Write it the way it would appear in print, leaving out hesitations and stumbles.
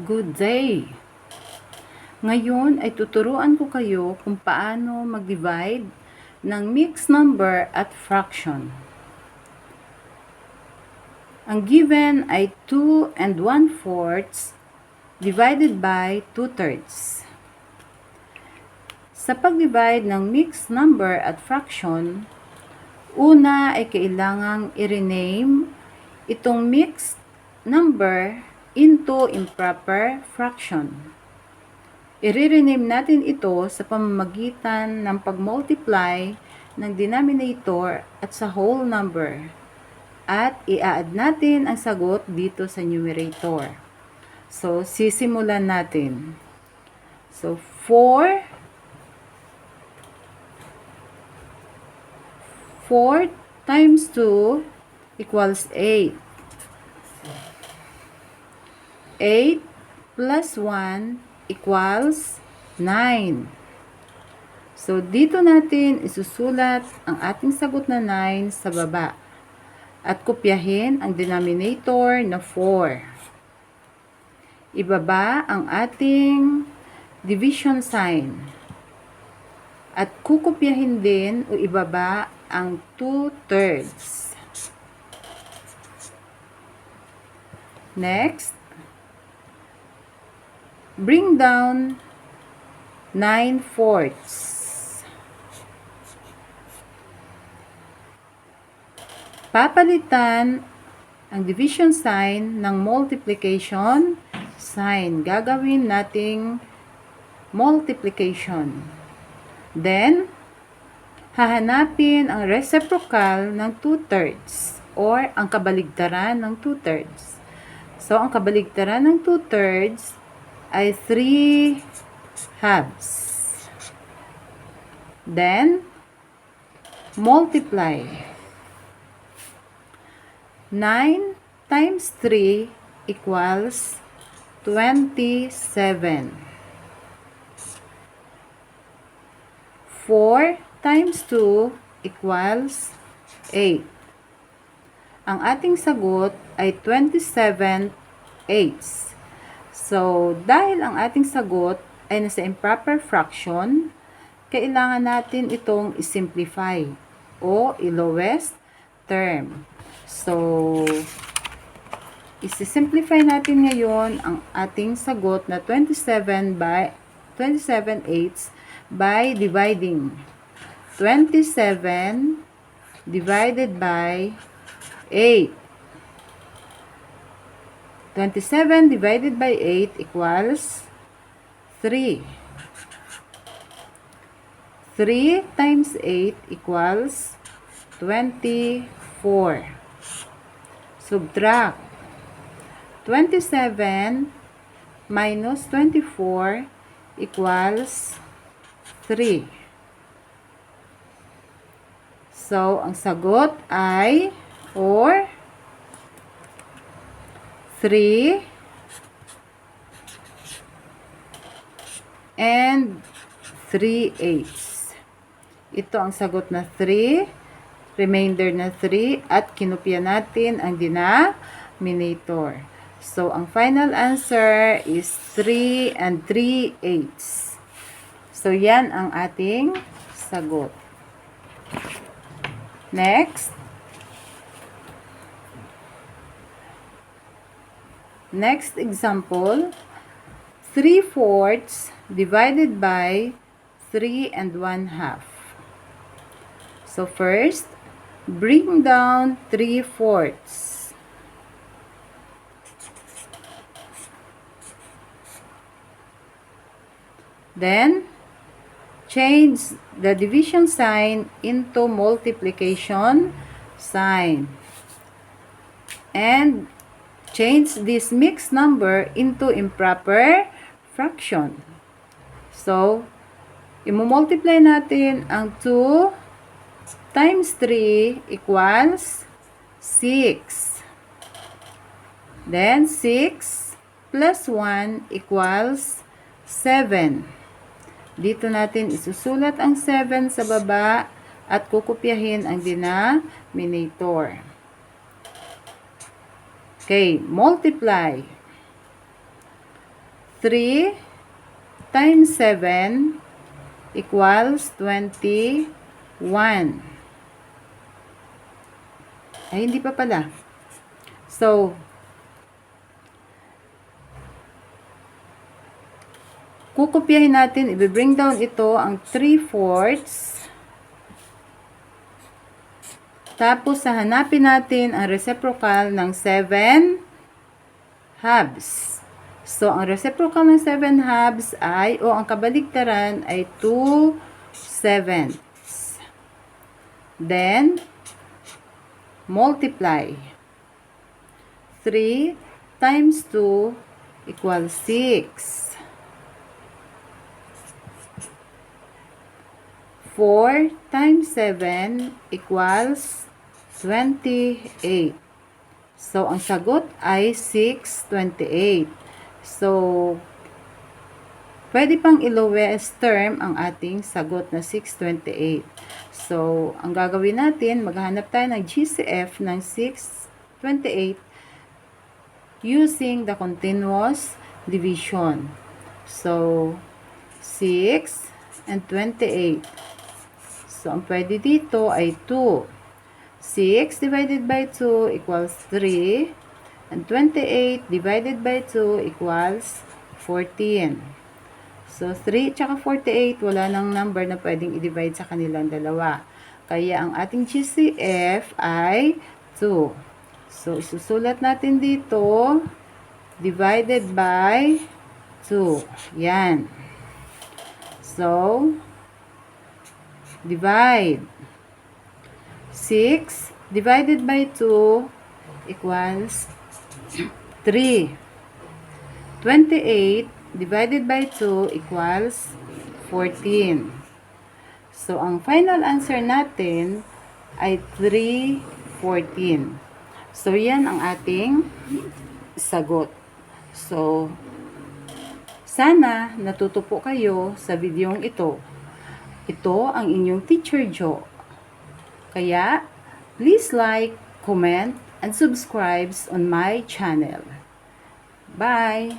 Good day! Ngayon ay tuturuan ko kayo kung paano mag-divide ng mixed number at fraction. Ang given ay 2 and 1/4 divided by 2/3. Sa pag-divide ng mixed number at fraction, una ay kailangang i-rename itong mixed number into improper fraction. I-rename natin ito sa pamamagitan ng pag-multiply ng denominator at sa whole number. At i-add natin ang sagot dito sa numerator. So, sisimulan natin. So, 4 times 2 equals 8. 8 plus 1 equals 9. So, dito natin isusulat ang ating sagot na 9 sa baba. At kopyahin ang denominator na 4. Ibaba ang ating division sign. At kukopyahin din o ibaba ang 2/3. Next, bring down 9/4. Papalitan ang division sign ng multiplication sign. Gagawin nating multiplication. Then, hahanapin ang reciprocal ng 2/3 or ang kabaligtaran ng 2/3. So, ang kabaligtaran ng 2/3 ay 3/2. Then, multiply. 9 times 3 equals 27. 4 times 2 equals 8. Ang ating sagot ay 27/8. So, dahil ang ating sagot ay nasa improper fraction, kailangan natin itong i-simplify o i-lowest term. So, isi-simplify natin ngayon ang ating sagot na 27/8 by dividing. 27 divided by 8. 27 divided by 8 equals 3. 3 times 8 equals 24. Subtract. 27 minus 24 equals 3. So, ang sagot ay or 3 and 3/8. Ito ang sagot na 3, remainder na 3, at kinopya natin ang denominator. So, ang final answer is 3 and 3/8. So, yan ang ating sagot. Next. Next example, 3/4 divided by 3 and 1/2. So first, bring down 3/4. Then, change the division sign into multiplication sign. And change this mixed number into improper fraction. So, i-multiply natin ang 2 times 3 equals 6. Then, 6 plus 1 equals 7. Dito natin isusulat ang 7 sa baba at kukopyahin ang denominator. Okay, multiply. 3 times 7 equals 21. Ay, hindi pa pala. So, kukopyahin natin, i-bring down ito ang 3/4. Tapos, hahanapin natin ang reciprocal ng 7 halves. So, ang reciprocal ng 7 halves ay, o ang kabaligtaran ay 2/7. Then, multiply. 3 times 2 equals 6. 4 times 7 equals 28. So, ang sagot ay 628. So, pwede pang i-lowest term ang ating sagot na 628. So, ang gagawin natin, maghanap tayo ng GCF ng 628 using the continuous division. So, 6 and 28. So, ang pwede dito ay 2. 6 divided by 2 equals 3. And 28 divided by 2 equals 14. So, 3 at 48, wala nang number na pwedeng i-divide sa kanilang dalawa. Kaya, ang ating GCF ay 2. So, isusulat natin dito, divided by 2. Yan. So, divide. 6 divided by 2 equals 3. 28 divided by 2 equals 14. So, ang final answer natin ay 314. So, yan ang ating sagot. So, sana natuto po kayo sa videong ito. Ito ang inyong Teacher Jo. Kaya, please like, comment, and subscribe on my channel. Bye!